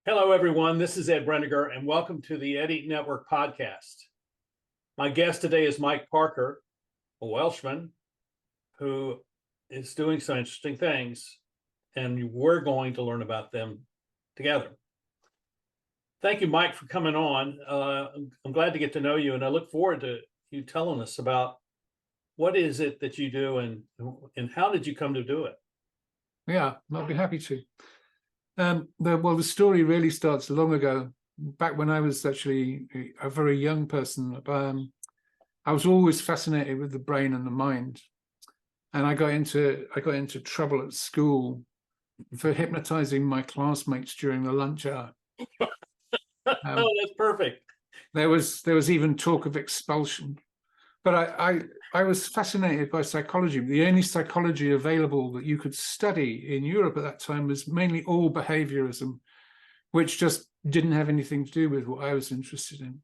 Hello, everyone. This is Ed Brendiger, and welcome to the Ed Eat Network podcast. My guest today is Mike Parker, a Welshman who is doing some interesting things, and we're going to learn about them together. Thank you, Mike, for coming on. I'm glad to get to know you, and I look forward to you telling us about what is it that you do and how did you come to do it? Yeah, I'll be happy to. The story really starts long ago, back when I was actually a very young person. I was always fascinated with the brain and the mind, and I got into trouble at school for hypnotizing my classmates during the lunch hour. Oh, that's perfect. There was even talk of expulsion, but I was fascinated by psychology. The only psychology available that you could study in Europe at that time was mainly all behaviorism, which just didn't have anything to do with what I was interested in.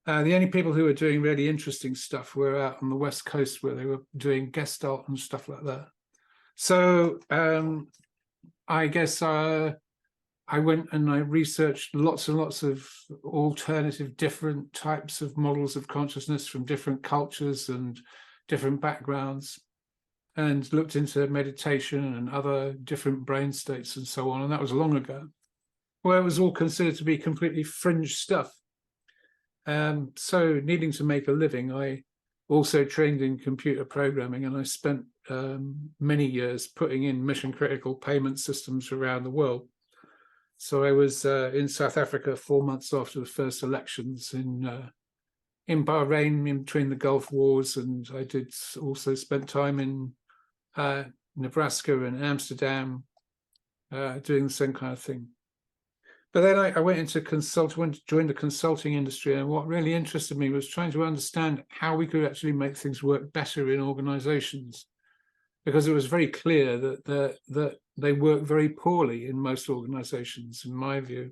The only people who were doing really interesting stuff were out on the West Coast, where they were doing Gestalt and stuff like that. So I guess I went and I researched lots and lots of alternative, different types of models of consciousness from different cultures and different backgrounds, and looked into meditation and other different brain states and so on. And that was long ago, where it was all considered to be completely fringe stuff. So needing to make a living, I also trained in computer programming, and I spent many years putting in mission critical payment systems around the world. So I was in South Africa 4 months after the first elections, in Bahrain, in between the Gulf Wars, and I did also spend time in Nebraska and Amsterdam doing the same kind of thing. But then I went into joined the consulting industry, and what really interested me was trying to understand how we could actually make things work better in organizations, because it was very clear that they work very poorly in most organizations, in my view.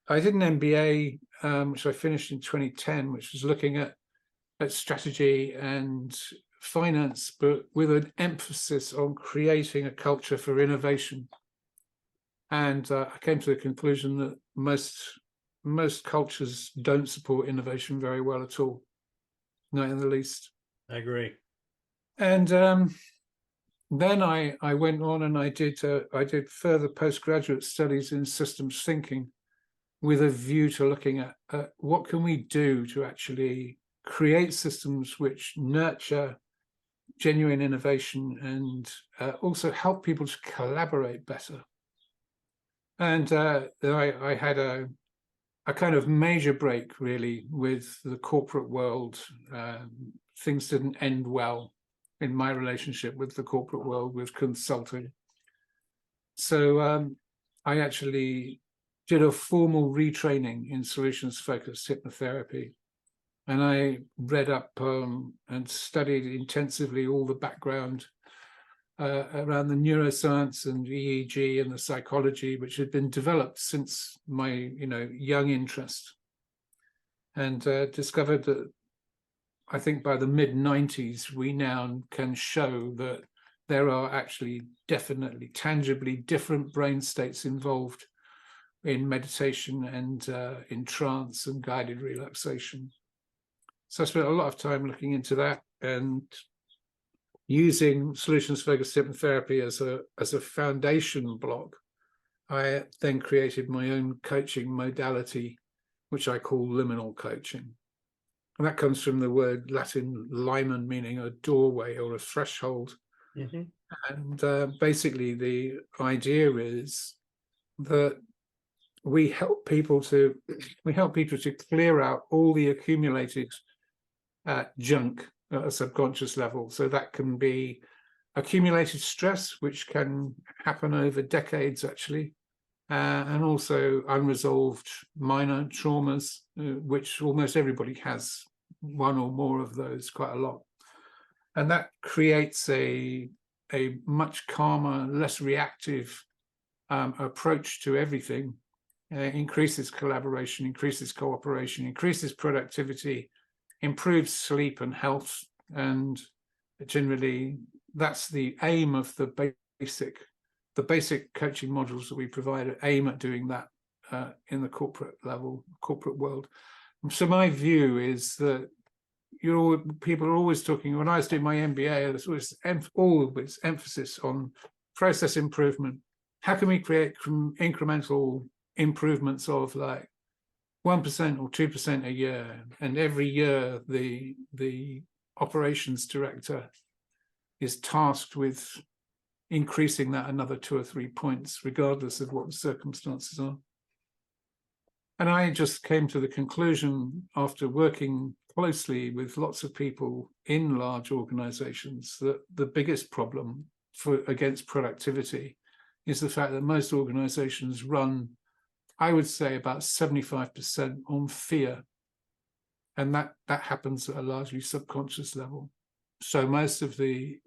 I did an MBA, which I finished in 2010, which was looking at strategy and finance, but with an emphasis on creating a culture for innovation. And I came to the conclusion that most cultures don't support innovation very well at all, not in the least. I agree. And then I went on and I did further postgraduate studies in systems thinking, with a view to looking at what can we do to actually create systems which nurture genuine innovation and also help people to collaborate better. And then I had a kind of major break, really, with the corporate world. Things didn't end well in my relationship with the corporate world, with consulting. So I actually did a formal retraining in solutions-focused hypnotherapy. And I read up and studied intensively all the background around the neuroscience and EEG and the psychology, which had been developed since my young interest, and discovered that I think by the mid-90s we now can show that there are actually definitely tangibly different brain states involved in meditation and in trance and guided relaxation. So I spent a lot of time looking into that and using solutions-focused hypnotherapy as a foundation block. I then created my own coaching modality, which I call Liminal Coaching. And that comes from the word Latin limen, meaning a doorway or a threshold. Mm-hmm. And basically the idea is that we help people to clear out all the accumulated junk at a subconscious level. So that can be accumulated stress, which can happen over decades, actually, and also unresolved minor traumas, which almost everybody has one or more of those, quite a lot. And that creates a much calmer, less reactive approach to everything, increases collaboration, increases cooperation, increases productivity, improves sleep and health, and generally that's the aim of the basic the basic coaching modules that we provide aim at doing that in the corporate world. So my view is that people are always talking. When I was doing my MBA, there was always emphasis on process improvement. How can we create incremental improvements of like 1% or 2% a year? And every year, the operations director is tasked with increasing that another 2 or 3 points, regardless of what the circumstances are. And I just came to the conclusion, after working closely with lots of people in large organizations, that the biggest problem against productivity is the fact that most organizations run, I would say, about 75% on fear. And that happens at a largely subconscious level. So most of the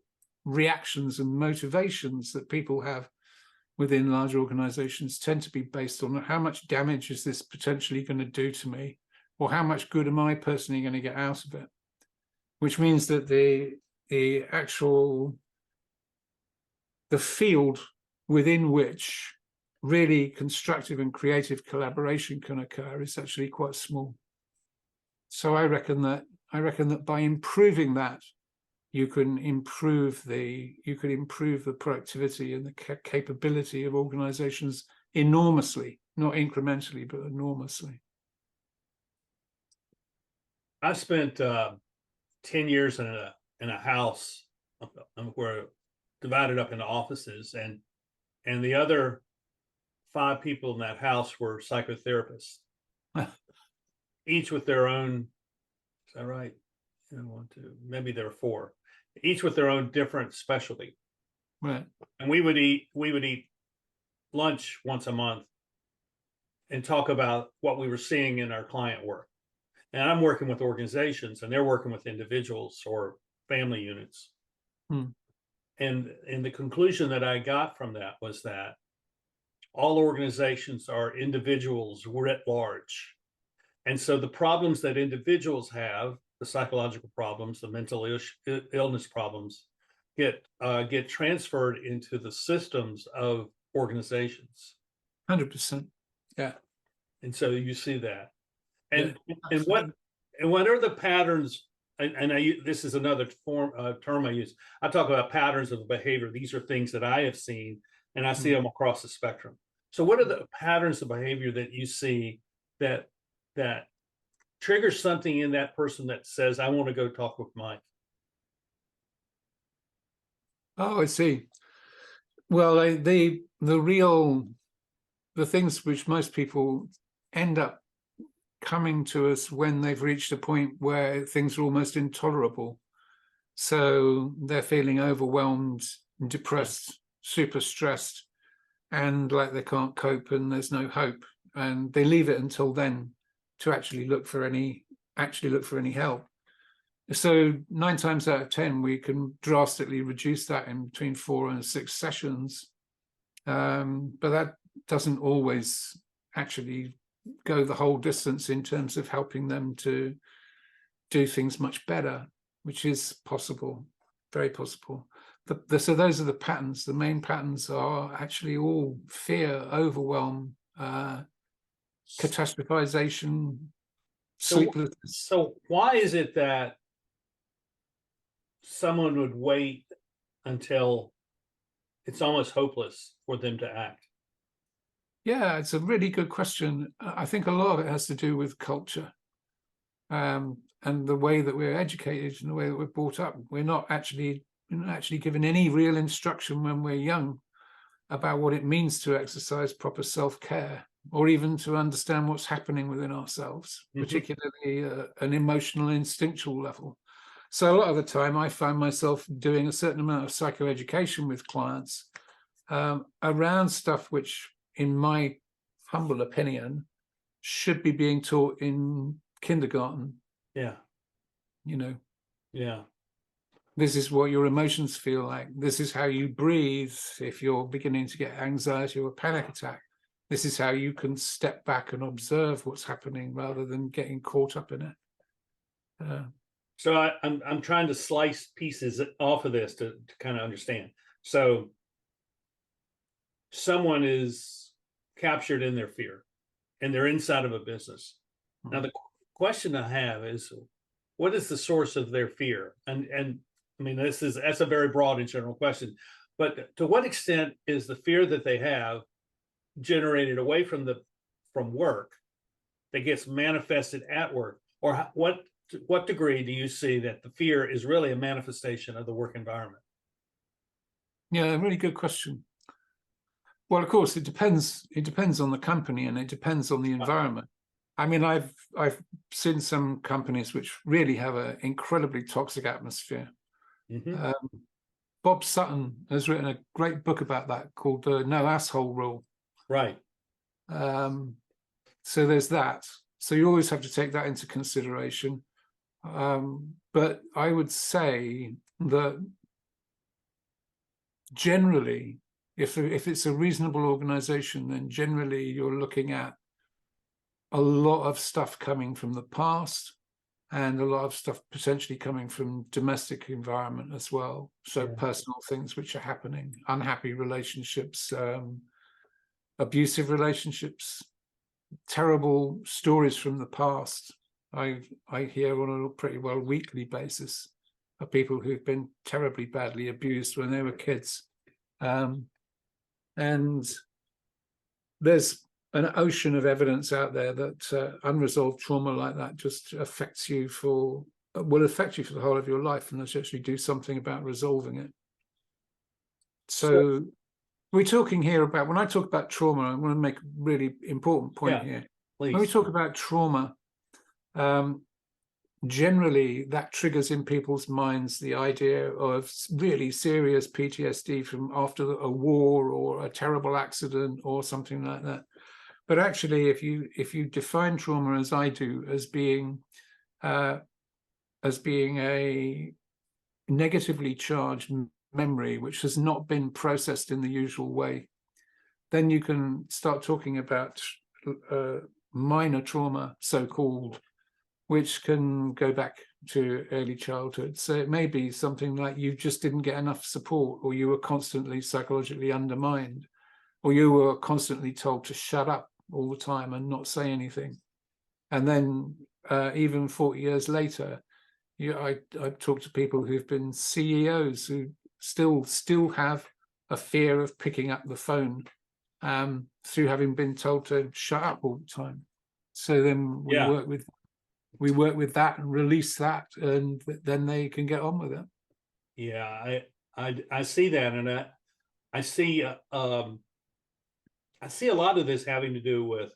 reactions and motivations that people have within large organizations tend to be based on how much damage is this potentially going to do to me, or how much good am I personally going to get out of it, which means that the field within which really constructive and creative collaboration can occur is actually quite small. So I reckon that by improving that, you can improve the productivity and the capability of organizations enormously, not incrementally, but enormously. I spent 10 years in a house where divided up into offices, and the other 5 people in that house were psychotherapists, each with their own. Is that right? 1, 2, maybe there were 4. Each with their own different specialty. Right. And we would eat lunch once a month and talk about what we were seeing in our client work. And I'm working with organizations, and they're working with individuals or family units. And the conclusion that I got from that was that all organizations are individuals writ large. And so the problems that individuals have, the psychological problems, the mental illness problems, get transferred into the systems of organizations. 100%. Yeah. And so you see that. And Yeah, what are the patterns? And this is another term I use. I talk about patterns of behavior. These are things that I have seen, and I see them across the spectrum. So what are the patterns of behavior that you see that triggers something in that person that says, I want to go talk with Mike? Oh, I see. Well, the things which most people end up coming to us when they've reached a point where things are almost intolerable. So they're feeling overwhelmed, depressed, super stressed, and like they can't cope and there's no hope. And they leave it until then to actually look for any help. So 9 times out of 10, we can drastically reduce that in between 4 and 6 sessions. But that doesn't always actually go the whole distance in terms of helping them to do things much better, which is possible, very possible. So those are the patterns. The main patterns are actually all fear, overwhelm, catastrophization, sleeplessness. So why is it that someone would wait until it's almost hopeless for them to act? Yeah, it's a really good question. I think a lot of it has to do with culture, and the way that we're educated and the way that we're brought up. We're not actually given any real instruction when we're young about what it means to exercise proper self-care, or even to understand what's happening within ourselves, particularly an emotional, instinctual level. So a lot of the time, I find myself doing a certain amount of psychoeducation with clients around stuff which, in my humble opinion, should be being taught in kindergarten. Yeah. Yeah. This is what your emotions feel like. This is how you breathe if you're beginning to get anxiety or a panic attack. This is how you can step back and observe what's happening rather than getting caught up in it. So I'm trying to slice pieces off of this to kind of understand. So someone is captured in their fear and they're inside of a business. Now, the question I have is, what is the source of their fear? And I mean, that's a very broad and general question, but to what extent is the fear that they have generated away from work that gets manifested at work? Or what degree do you see that the fear is really a manifestation of the work environment? Yeah, really good question. Well, of course, it depends. It depends on the company and it depends on the environment. I mean, I've seen some companies which really have an incredibly toxic atmosphere. Mm-hmm. Bob Sutton has written a great book about that called the No Asshole Rule. Right. So there's that. So you always have to take that into consideration. But I would say that generally, if it's a reasonable organization, then generally you're looking at a lot of stuff coming from the past and a lot of stuff potentially coming from domestic environment as well. So personal things which are happening, unhappy relationships, abusive relationships, terrible stories from the past. I hear on a pretty well weekly basis of people who've been terribly badly abused when they were kids. And there's an ocean of evidence out there that unresolved trauma like that just will affect you for the whole of your life, unless you actually do something about resolving it. So we're talking here about, when I talk about trauma, I want to make a really important point here. Please. When we talk about trauma, generally that triggers in people's minds the idea of really serious PTSD from after a war or a terrible accident or something like that. But actually, if you define trauma as I do, as being a negatively charged memory which has not been processed in the usual way, then you can start talking about minor trauma, so-called, which can go back to early childhood. So it may be something like you just didn't get enough support, or you were constantly psychologically undermined, or you were constantly told to shut up all the time and not say anything. And then even 40 years later, I've talked to people who've been CEOs who still have a fear of picking up the phone through having been told to shut up all the time. So then we work with that and release that, and then they can get on with it. Yeah, I see that, and I see a lot of this having to do with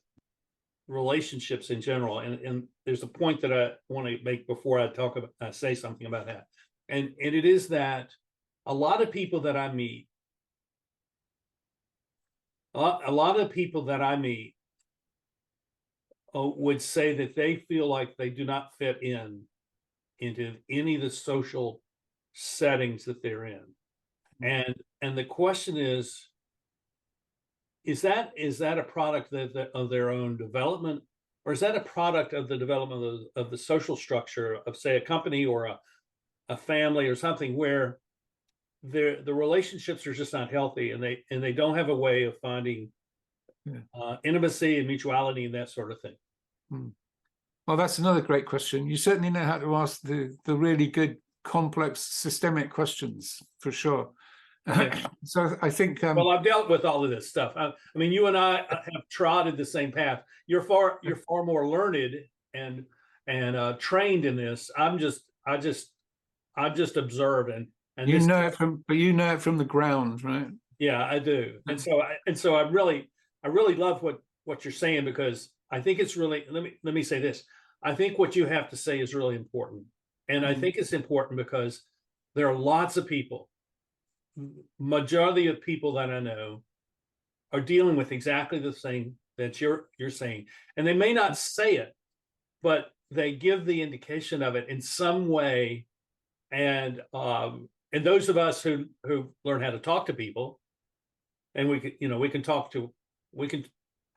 relationships in general, and there's a point that I want to make before I say something about that, and it is that a lot of people that I meet, would say that they feel like they do not fit into any of the social settings that they're in, and the question is that a product of their own development, or is that a product of the development of the social structure of, say, a company or a family or something, where the relationships are just not healthy, and they don't have a way of finding intimacy and mutuality and that sort of thing? Well, that's another great question. You certainly know how to ask the really good, complex, systemic questions, for sure. So I think well, I've dealt with all of this stuff. I mean, you and I have trotted the same path. You're far more learned and trained in this. I just observe and you know it from the ground, right? Yeah, I do. And so I really love what you're saying, because I think it's really, let me say this. I think what you have to say is really important. And I think it's important because there are lots of people, majority of people that I know, are dealing with exactly the same that you're saying. And they may not say it, but they give the indication of it in some way. And those of us who learn how to talk to people, and we can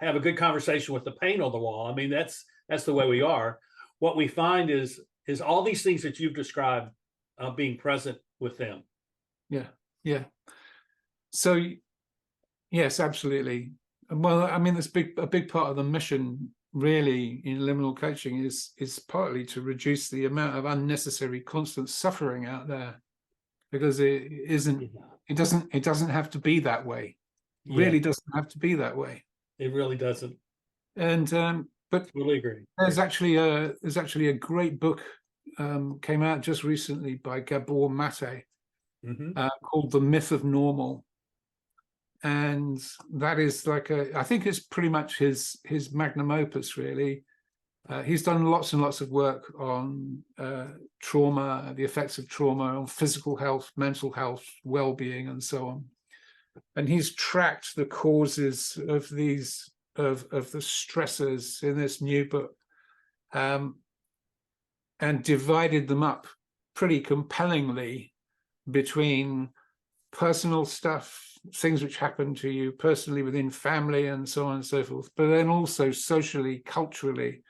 have a good conversation with the paint on the wall. I mean, that's the way we are. What we find is all these things that you've described being present with them. Yeah. So Yes, absolutely. Well, I mean, a big part of the mission really in liminal coaching is partly to reduce the amount of unnecessary constant suffering out there, because it doesn't have to be that way. Yeah, Really doesn't have to be that way. it really doesn't. And but Really agree. there's actually a great book came out just recently by Gabor Mate Hmm. called The Myth of Normal. And that is like I think it's pretty much his magnum opus, really. He's done lots and lots of work on trauma, the effects of trauma on physical health, mental health, well-being, and so on. And he's tracked the causes of these of the stressors in this new book, and divided them up pretty compellingly between personal stuff, things which happen to you personally within family and so on and so forth, but then also socially, culturally,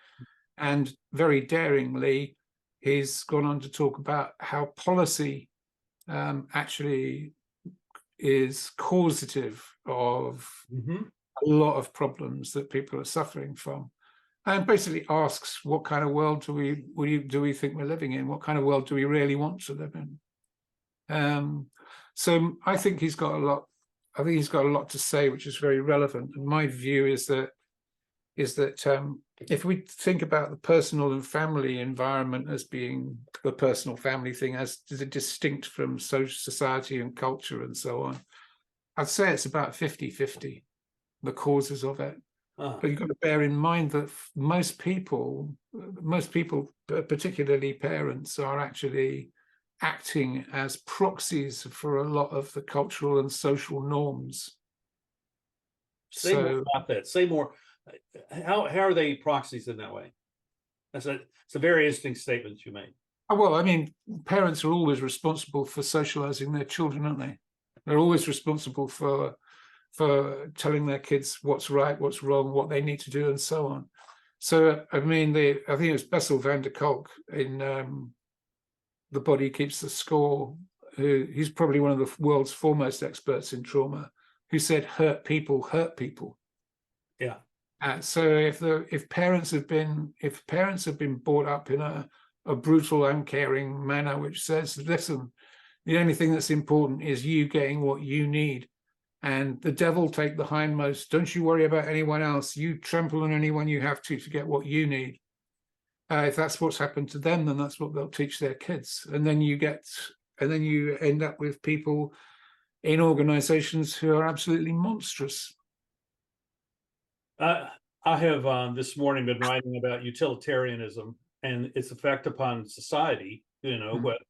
and very daringly, he's gone on to talk about how policy actually is causative of Hmm. a lot of problems that people are suffering from, and basically asks what kind of world do we think we're living in? What kind of world do we really want to live in? So I think he's got a lot. I think he's got a lot to say, which is very relevant. And my view is that if we think about the personal and family environment as being the personal family thing, as distinct from social society and culture and so on, I'd say it's about 50-50, the causes of it. But you've got to bear in mind that most people, particularly parents, are actually acting as proxies for a lot of the cultural and social norms. Say more So, about that. Say more. How are they proxies in that way? It's a very interesting statement you made. well, I mean, parents are always responsible for socializing their children, aren't they? They're always responsible for telling their kids what's right, what's wrong, what they need to do, and so on. So, I mean, I think it was Bessel van der Kolk in The Body Keeps the Score, he's probably one of the world's foremost experts in trauma, who said, hurt people hurt people. Yeah. So if parents have been brought up in a brutal, uncaring manner, which says, listen, the only thing that's important is you getting what you need, and the devil take the hindmost. Don't you worry about anyone else. You trample on anyone you have to get what you need. If that's what's happened to them, then that's what they'll teach their kids. And then you end up with people in organizations who are absolutely monstrous. I have this morning been writing about utilitarianism and its effect upon society.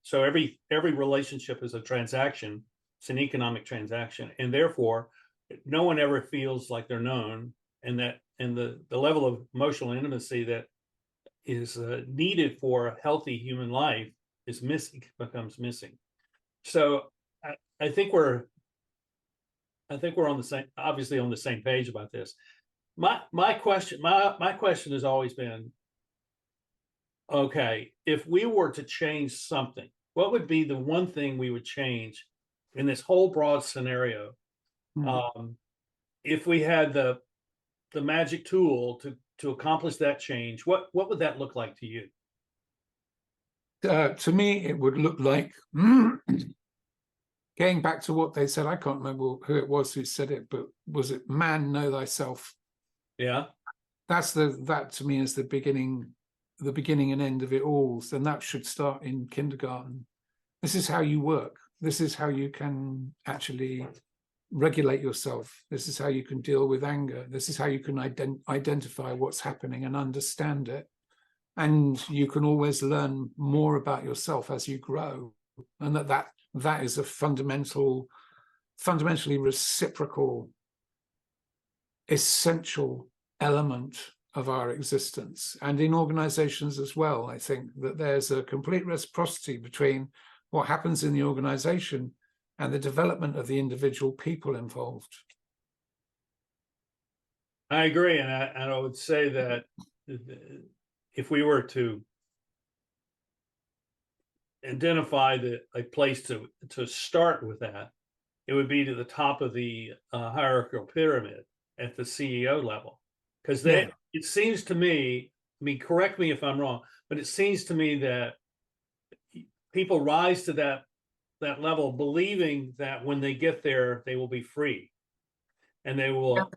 So every relationship is a transaction. It's an economic transaction, and therefore, no one ever feels like they're known, and the level of emotional intimacy that is needed for a healthy human life becomes missing. So I think we're on the same, obviously on the same page about this. My question has always been, okay, if we were to change something, what would be the one thing we would change in this whole broad scenario? If we had the magic tool to accomplish that change, what would that look like to you? To me, it would look like getting back to what they said. I can't remember who it was who said it, but was it "Man, know thyself"? Yeah. That to me is the beginning and end of it all. And that should start in kindergarten. This is how you work. This is how you can actually regulate yourself. This is how you can deal with anger. This is how you can identify what's happening and understand it. And you can always learn more about yourself as you grow. And that is a fundamentally reciprocal, essential element of our existence. And in organizations as well, I think that there's a complete reciprocity between what happens in the organization and the development of the individual people involved. I agree, and I would say that if we were to identify a place to start with that, it would be to the top of the hierarchical pyramid at the CEO level. Because Yeah. it seems to me, I mean, correct me if I'm wrong, but it seems to me that people rise to that level believing that when they get there, they will be free. And they will,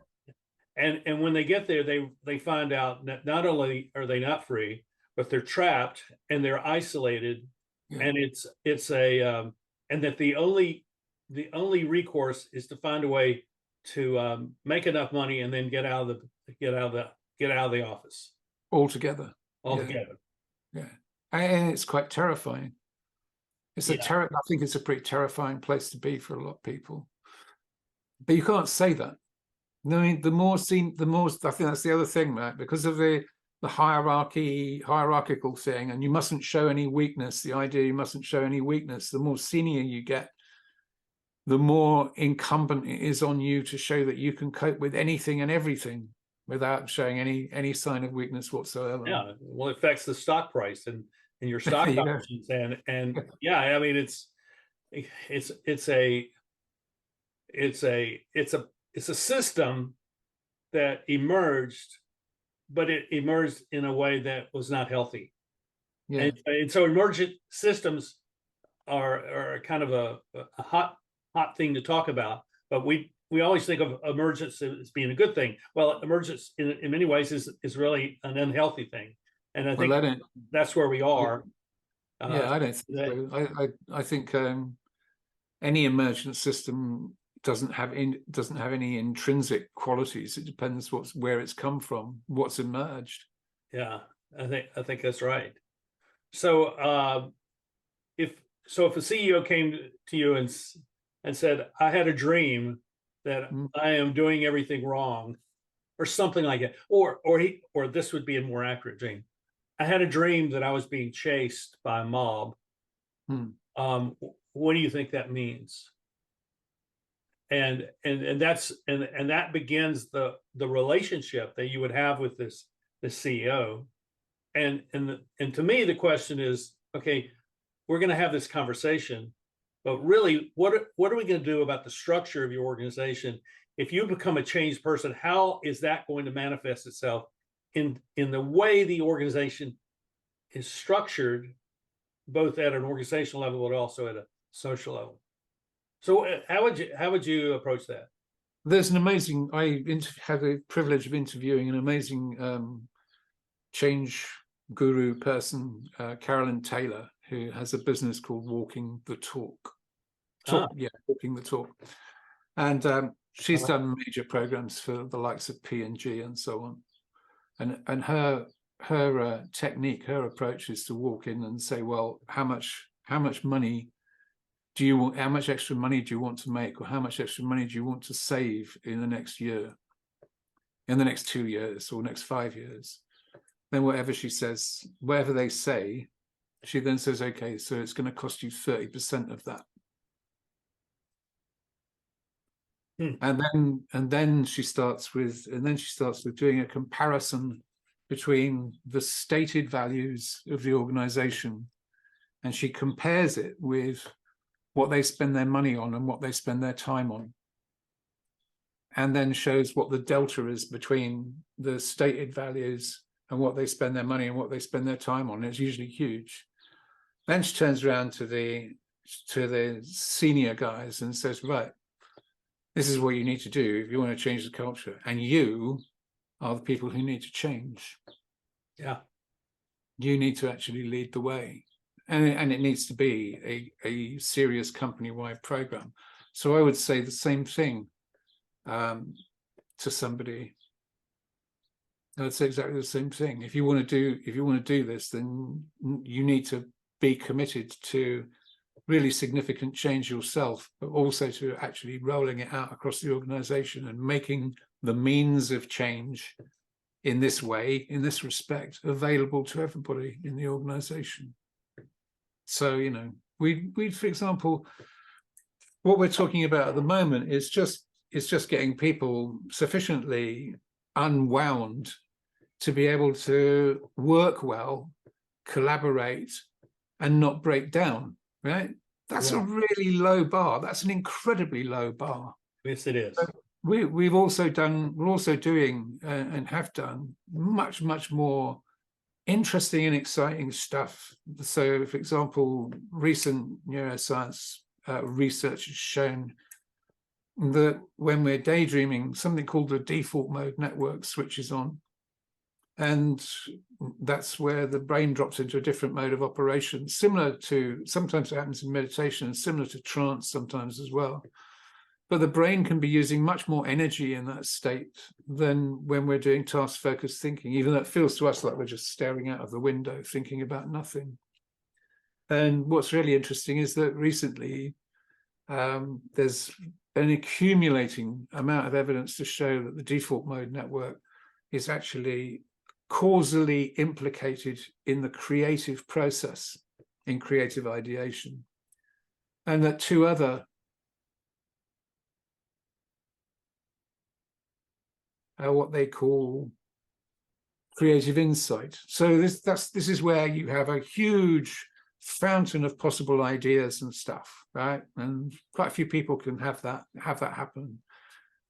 and when they get there, they find out that not only are they not free, but they're trapped and they're isolated. Yeah. And it's a and that the only recourse is to find a way to make enough money and then get out of the office Altogether. altogether. Yeah. And it's quite terrifying. It's Yeah. I think it's a pretty terrifying place to be for a lot of people. But you can't say that. I mean, the more I think that's the other thing, Matt, because of the hierarchical thing, and you mustn't show any weakness, the idea you mustn't show any weakness, the more senior you get, the more incumbent it is on you to show that you can cope with anything and everything without showing any sign of weakness whatsoever. Yeah, well, it affects the stock price and your stock There you go. options, and yeah, I mean, it's a system that emerged, but it emerged in a way that was not healthy. Yeah. And so emergent systems are kind of a hot thing to talk about, but we always think of emergence as being a good thing. Well, emergence in many ways is really an unhealthy thing, and I think that's where we are. Yeah, I don't think so. I think any emergent system doesn't have any intrinsic qualities. It depends where it's come from, what's emerged. Yeah, I think that's right. So if a CEO came to you and said, I had a dream that I am doing everything wrong, or something like that, or this would be a more accurate dream. I had a dream that I was being chased by a mob. What do you think that means? And that begins the relationship that you would have with this CEO. And to me, the question is, okay, we're going to have this conversation, but really, what are we going to do about the structure of your organization? If you become a changed person, how is that going to manifest itself in the way the organization is structured, both at an organizational level but also at a social level? So how would you approach that? There's an amazing, I had the privilege of interviewing an amazing change guru person, Carolyn Taylor, who has a business called Walking the Talk. Walking the Talk. And she's done major programs for the likes of P&G and so on. And her technique, her approach is to walk in and say, well, how much money do you want? How much extra money do you want to make, or how much extra money do you want to save in the next year, in the next 2 years, or next 5 years? Then whatever she says, whatever they say, she then says, okay, so it's going to cost you 30% of that. And then she starts with doing a comparison between the stated values of the organization, and she compares it with what they spend their money on and what they spend their time on, and then shows what the delta is between the stated values and what they spend their money and what they spend their time on. It's usually huge. Then she turns around to the senior guys and says, right, this is what you need to do if you want to change the culture, and you are the people who need to change. Yeah, you need to actually lead the way. And it needs to be a serious company-wide program. So I would say the same thing to somebody. I would say exactly the same thing. If you want to do this, then you need to be committed to really significant change yourself, but also to actually rolling it out across the organization and making the means of change in this way, in this respect, available to everybody in the organization. So, we for example, what we're talking about at the moment is just getting people sufficiently unwound to be able to work well, collaborate, and not break down, right? That's a Right. really low bar. That's an incredibly low bar. Yes, it is. We're also doing and have done much more interesting and exciting stuff. So, for example, recent neuroscience research has shown that when we're daydreaming, something called the default mode network switches on. And that's where the brain drops into a different mode of operation, similar to, sometimes it happens in meditation, and similar to trance sometimes as well. But the brain can be using much more energy in that state than when we're doing task-focused thinking, even though it feels to us like we're just staring out of the window, thinking about nothing. And what's really interesting is that recently there's an accumulating amount of evidence to show that the default mode network is actually causally implicated in the creative process, in creative ideation. And that two other what they call creative insight. So this is where you have a huge fountain of possible ideas and stuff, right? And quite a few people can have that happen.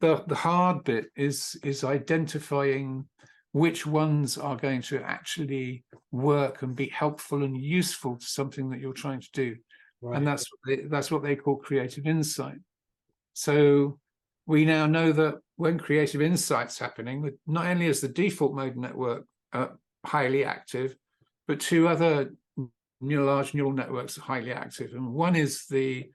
The hard bit is identifying which ones are going to actually work and be helpful and useful to something that you're trying to do. Right. And that's what they call creative insight. So we now know that when creative insight's happening, not only is the default mode network highly active, but two other large neural networks are highly active. And one is the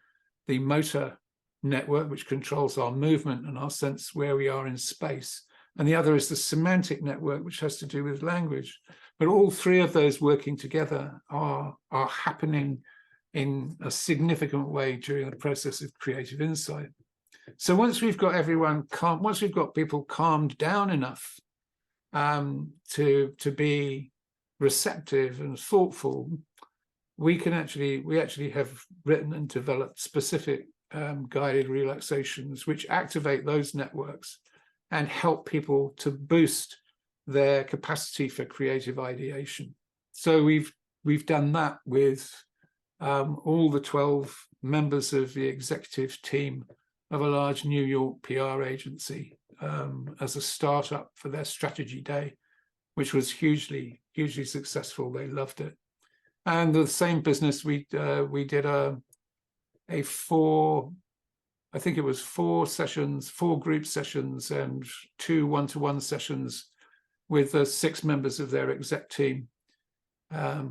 motor network, which controls our movement and our sense where we are in space. And the other is the semantic network, which has to do with language. But all three of those working together are happening in a significant way during the process of creative insight. So once we've got everyone calm, once we've got people calmed down enough to be receptive and thoughtful, we actually have written and developed specific guided relaxations which activate those networks and help people to boost their capacity for creative ideation. So we've done that with all the 12 members of the executive team of a large New York PR agency as a startup for their strategy day, which was hugely successful. They loved it. And the same business, we did I think it was 4 sessions, 4 group sessions and 2 one-to-one sessions with the 6 members of their exec team,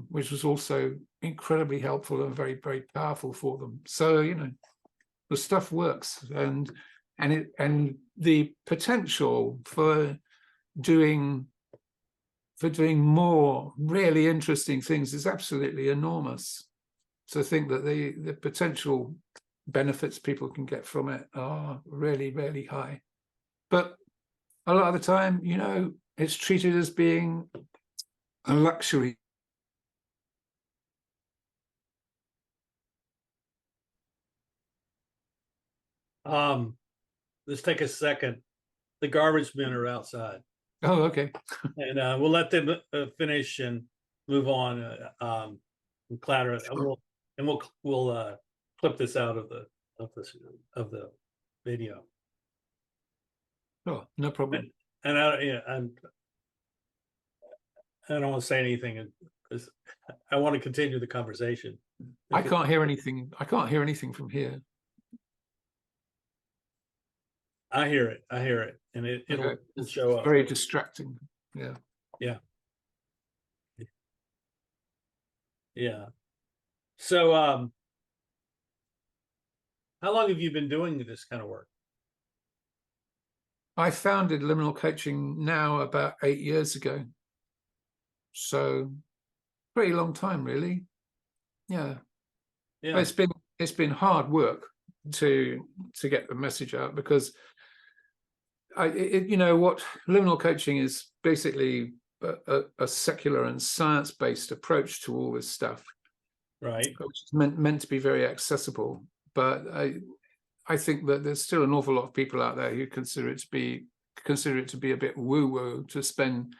which was also incredibly helpful and very powerful for them. So, the stuff works, and the potential for doing more really interesting things is absolutely enormous. So I think that the potential benefits people can get from it are really high. But a lot of the time, it's treated as being a luxury. Let's take a second. The garbage men are outside. Oh, okay. And we'll let them finish and move on and clatter it. And we'll clip this out of the video. Oh, no problem. And I don't want to say anything because I want to continue the conversation. I can't hear anything. I can't hear anything from here. I hear it, and it'll show up. Very distracting. Yeah. So, how long have you been doing this kind of work? I founded Liminal Coaching now about 8 years ago. So, pretty long time, really. Yeah. It's been hard work to get the message out, because what Liminal Coaching is basically a secular and science-based approach to all this stuff, right? Which is meant to be very accessible. But I think that there's still an awful lot of people out there who consider it to be a bit woo-woo to spend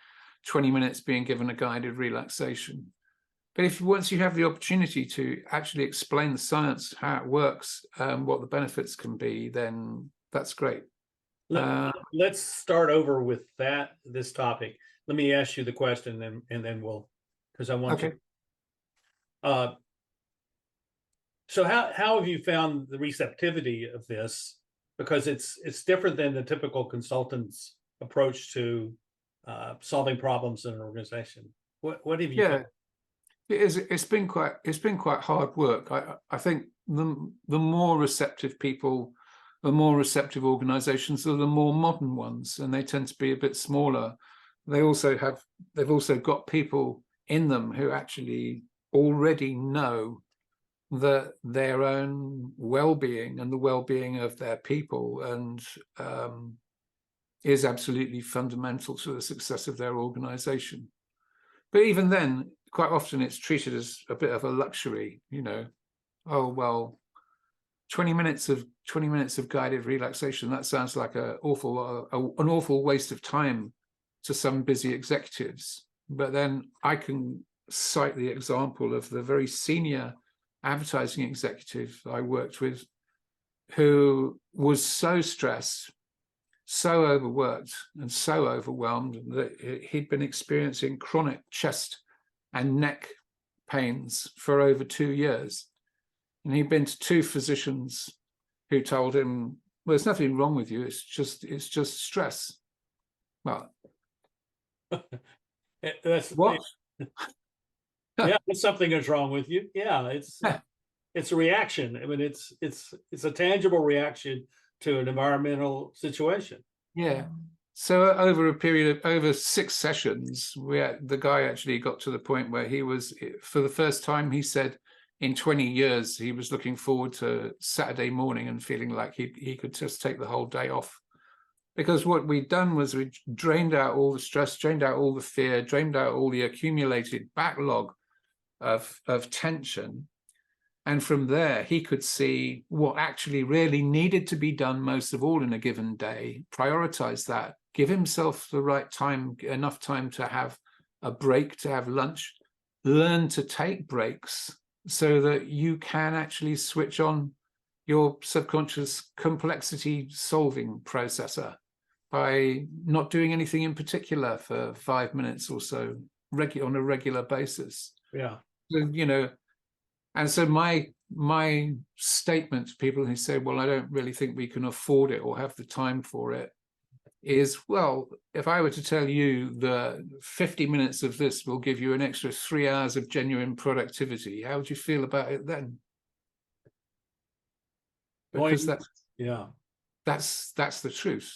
20 minutes being given a guided relaxation. But if once you have the opportunity to actually explain the science, how it works, what the benefits can be, then that's great. Let's start over with this topic. Let me ask you the question, and then we'll, because I want Okay. to. So how have you found the receptivity of this? Because it's different than the typical consultant's approach to solving problems in an organization. What have you Yeah, found? it is. It's been quite hard work. I think the more receptive people, the more receptive organizations are the more modern ones, and they tend to be a bit smaller. They've also got people in them who actually already know that their own well-being and the well-being of their people and is absolutely fundamental to the success of their organization. But even then, quite often it's treated as a bit of a luxury, oh well, 20 minutes of guided relaxation, that sounds like an awful waste of time to some busy executives. But then I can cite the example of the very senior advertising executive I worked with, who was so stressed, so overworked, and so overwhelmed that he'd been experiencing chronic chest and neck pains for over 2 years. And he'd been to 2 physicians who told him, well, there's nothing wrong with you, it's just stress. Well, That's what? Yeah, something is wrong with you. Yeah, it's a reaction. I mean, it's a tangible reaction to an environmental situation. Yeah. So over a period of over 6 sessions, the guy actually got to the point where he was, for the first time, he said, in 20 years, he was looking forward to Saturday morning and feeling like he could just take the whole day off. Because what we'd done was we drained out all the stress, drained out all the fear, drained out all the accumulated backlog of tension. And from there, he could see what actually really needed to be done most of all in a given day, prioritize that, give himself the right time, enough time to have a break, to have lunch, learn to take breaks so that you can actually switch on your subconscious complexity solving processor by not doing anything in particular for 5 minutes or so on a regular basis. Yeah. So, and so my statement to people who say, well, I don't really think we can afford it or have the time for it, is, well, if I were to tell you that 50 minutes of this will give you an extra 3 hours of genuine productivity, how would you feel about it then? Because that's the truth.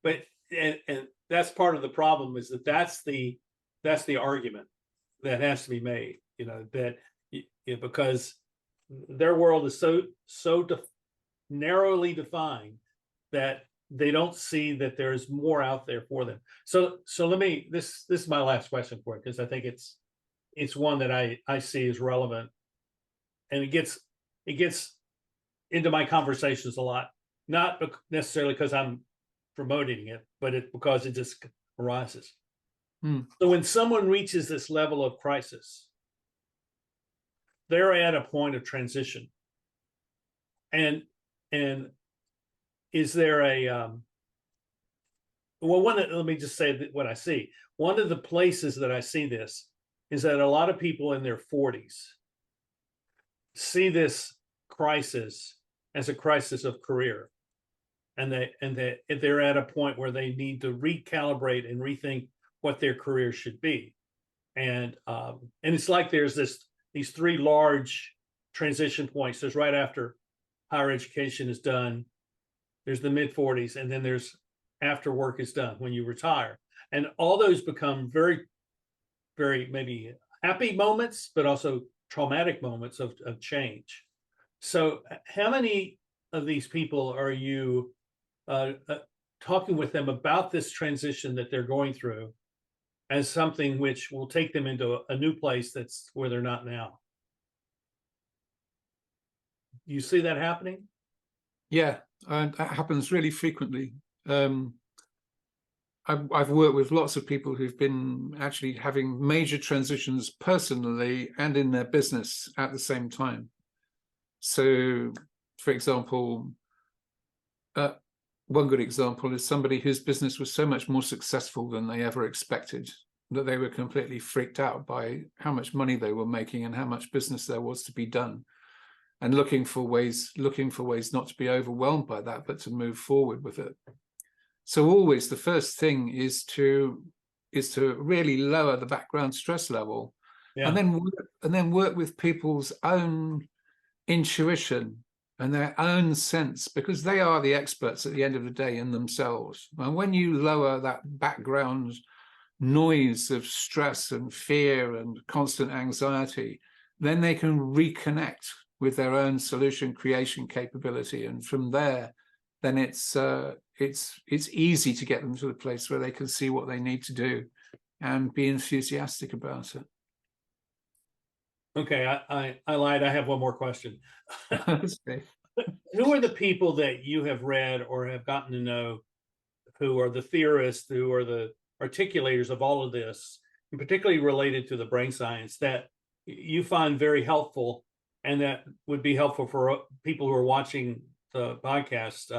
But and that's part of the problem, is that's the argument that has to be made, because their world is so narrowly defined that they don't see that there's more out there for them. So let me, this is my last question for it, because I think it's one that I see as relevant, and it gets into my conversations a lot, not necessarily because I'm promoting it, but because it just arises. So when someone reaches this level of crisis, they're at a point of transition. And is there let me just say what I see. One of the places that I see this is that a lot of people in their 40s see this crisis as a crisis of career. And they're at a point where they need to recalibrate and rethink what their career should be. And it's like there's these 3 large transition points. There's right after higher education is done, there's the mid-40s, and then there's after work is done, when you retire. And all those become very, very maybe happy moments, but also traumatic moments of change. So how many of these people are you talking with them about this transition that they're going through as something which will take them into a new place that's where they're not now? You see that happening? Yeah, and that happens really frequently. I've worked with lots of people who've been actually having major transitions personally and in their business at the same time. So, for example, one good example is somebody whose business was so much more successful than they ever expected that they were completely freaked out by how much money they were making and how much business there was to be done, and looking for ways not to be overwhelmed by that, but to move forward with it. So always the first thing is to really lower the background stress level, Yeah. and then work with people's own intuition and their own sense, because they are the experts at the end of the day in themselves. And when you lower that background noise of stress and fear and constant anxiety, then they can reconnect with their own solution creation capability, and from there, then it's easy to get them to the place where they can see what they need to do and be enthusiastic about it. Okay, I lied. I have one more question. Okay. Who are the people that you have read or have gotten to know who are the theorists, who are the articulators of all of this, and particularly related to the brain science, that you find very helpful and that would be helpful for people who are watching the podcast?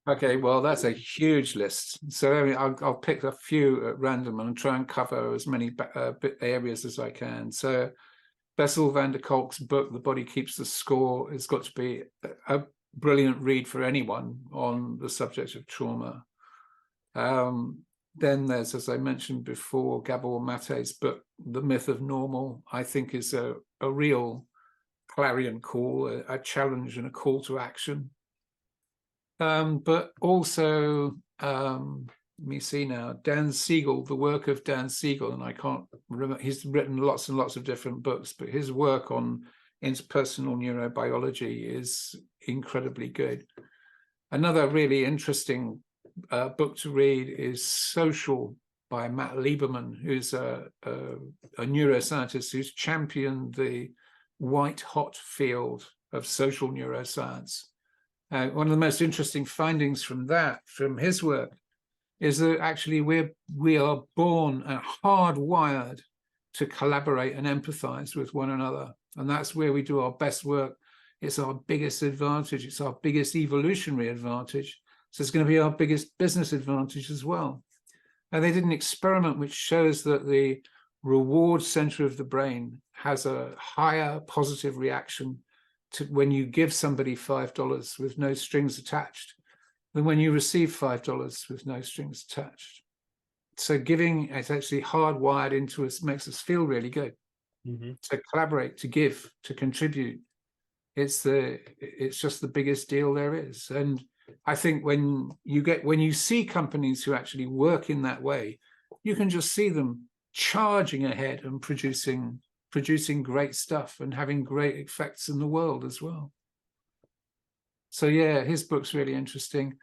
Okay, well, that's a huge list. So I mean, I'll pick a few at random and try and cover as many areas as I can. So Bessel van der Kolk's book, The Body Keeps the Score, has got to be a brilliant read for anyone on the subject of trauma. Then there's, as I mentioned before, Gabor Mate's book, The Myth of Normal, I think is a real clarion call, a challenge and a call to action. But also, let me see now, Dan Siegel, the work of Dan Siegel, and I can't remember, he's written lots and lots of different books, but his work on interpersonal neurobiology is incredibly good. Another really interesting book to read is Social by Matt Lieberman, who's a neuroscientist who's championed the white hot field of social neuroscience. One of the most interesting findings from his work, is that actually we are born and hardwired to collaborate and empathize with one another, and that's where we do our best work. It's our biggest advantage. It's our biggest evolutionary advantage. So it's going to be our biggest business advantage as well. And they did an experiment which shows that the reward center of the brain has a higher positive reaction to when you give somebody $5 with no strings attached than when you receive $5 with no strings attached. So giving is actually hardwired into us, makes us feel really good. Mm-hmm. To collaborate, to give, to contribute. It's just the biggest deal there is. And I think when you see companies who actually work in that way, you can just see them charging ahead and producing great stuff and having great effects in the world as well. So yeah, his book's really interesting.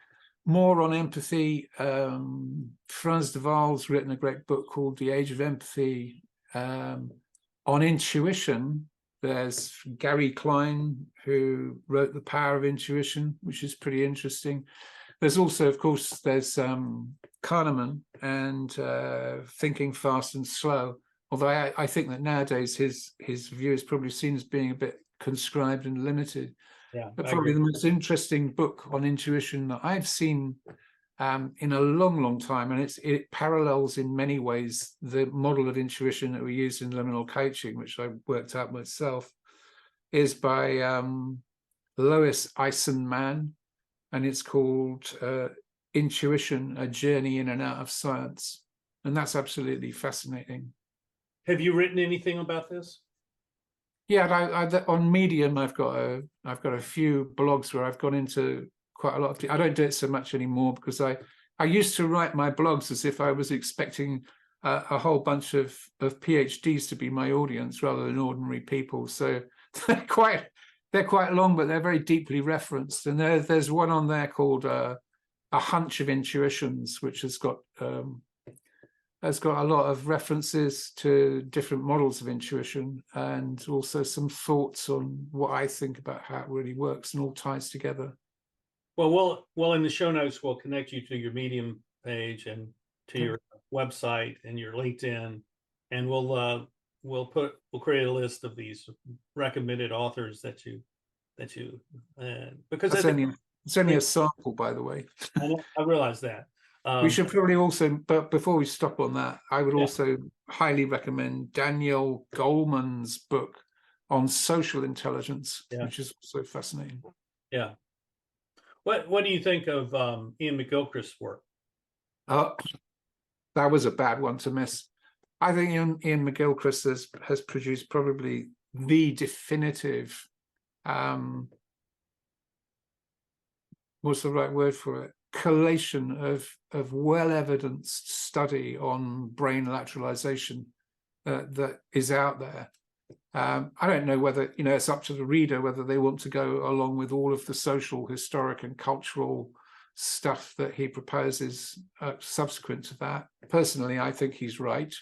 More on empathy. Frans de Waal's written a great book called The Age of Empathy. On intuition, there's Gary Klein, who wrote The Power of Intuition, which is pretty interesting. There's also, of course, there's Kahneman and Thinking Fast and Slow. Although I think that nowadays his view is probably seen as being a bit conscribed and limited. Yeah, but probably the most interesting book on intuition that I've seen in a long, long time, and it parallels in many ways the model of intuition that we use in liminal coaching, which I worked out myself, is by Lois Eisenman, and it's called Intuition, A Journey in and Out of Science. And that's absolutely fascinating. Have you written anything about this? Yeah, I on Medium, I've got a few blogs where I've gone into quite a lot of. I don't do it so much anymore because I used to write my blogs as if I was expecting a whole bunch of PhDs to be my audience rather than ordinary people. So they're quite long, but they're very deeply referenced. And there's one on there called A Hunch of Intuitions, which has got a lot of references to different models of intuition and also some thoughts on what I think about how it really works and all ties together. Well, in the show notes, we'll connect you to your Medium page, and to your website and your LinkedIn, and we'll create a list of these recommended authors that you because it's only a sample, by the way. I realize that. We should probably also, but before we stop on that, I would Yeah. also highly recommend Daniel Goleman's book on social intelligence, which is also fascinating. Yeah. What do you think of Ian McGilchrist's work? That was a bad one to miss. I think Ian McGilchrist has produced probably the definitive, what's the right word for it? Collation of well-evidenced study on brain lateralization that is out there. I don't know whether, it's up to the reader whether they want to go along with all of the social, historic, and cultural stuff that he proposes subsequent to that. Personally, I think he's right.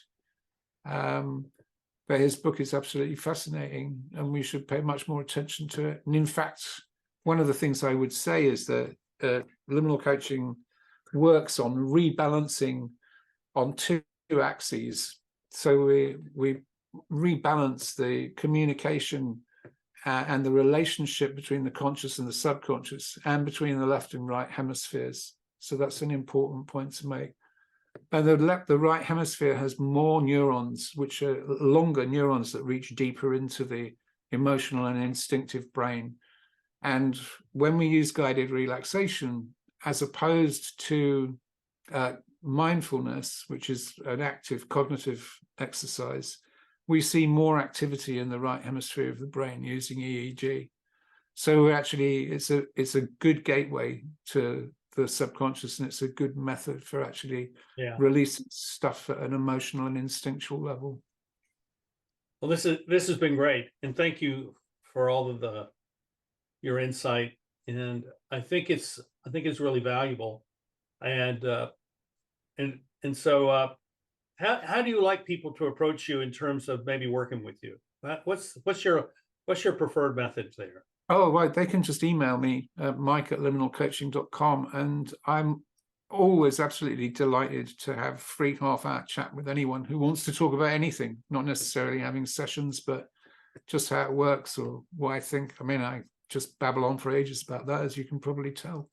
But his book is absolutely fascinating, and we should pay much more attention to it. And in fact, one of the things I would say is that liminal coaching works on rebalancing on two axes. So we rebalance the communication and the relationship between the conscious and the subconscious, and between the left and right hemispheres. So that's an important point to make. And the right hemisphere has more neurons, which are longer neurons that reach deeper into the emotional and instinctive brain. And when we use guided relaxation, as opposed to mindfulness, which is an active cognitive exercise, we see more activity in the right hemisphere of the brain using EEG. So actually, it's a good gateway to the subconscious, and it's a good method for actually releasing stuff at an emotional and instinctual level. Well, this has been great, and thank you for all of your insight. And I think it's really valuable. And so how do you like people to approach you in terms of maybe working with you? What's your preferred method there? Oh, right. They can just email me at mike@liminalcoaching.com, and I'm always absolutely delighted to have free half-hour chat with anyone who wants to talk about anything, not necessarily having sessions, but just how it works or what I think. I mean, I just babble on for ages about that, as you can probably tell.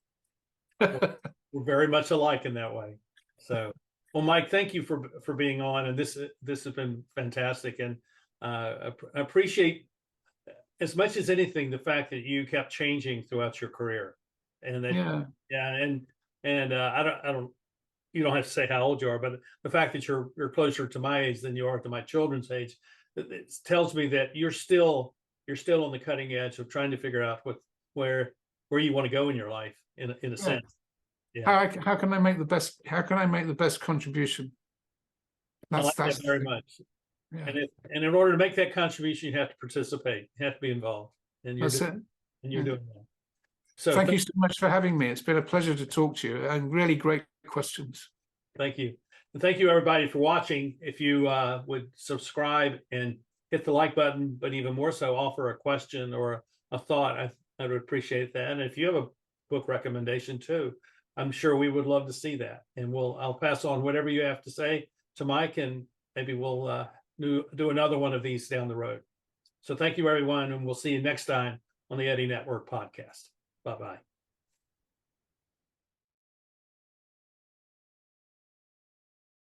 We're very much alike in that way. So, well, Mike, thank you for being on, and this has been fantastic, and I appreciate, as much as anything, the fact that you kept changing throughout your career, and that I don't you don't have to say how old you are, but the fact that you're closer to my age than you are to my children's age, it tells me that you're still on the cutting edge of trying to figure out where you want to go in your life in a sense. Yeah. How can I make the best? How can I make the best contribution? That's that very much. Yeah. And in order to make that contribution, you have to participate. You have to be involved, and you're doing that. So thank you so much for having me. It's been a pleasure to talk to you, and really great questions. Thank you. And thank you, everybody, for watching. If you would subscribe and hit the like button, but even more so, offer a question or a thought, I would appreciate that. And if you have a book recommendation too, I'm sure we would love to see that. And I'll pass on whatever you have to say to Mike, and maybe we'll do another one of these down the road. So thank you, everyone, and we'll see you next time on the Eddie Network podcast. Bye-bye.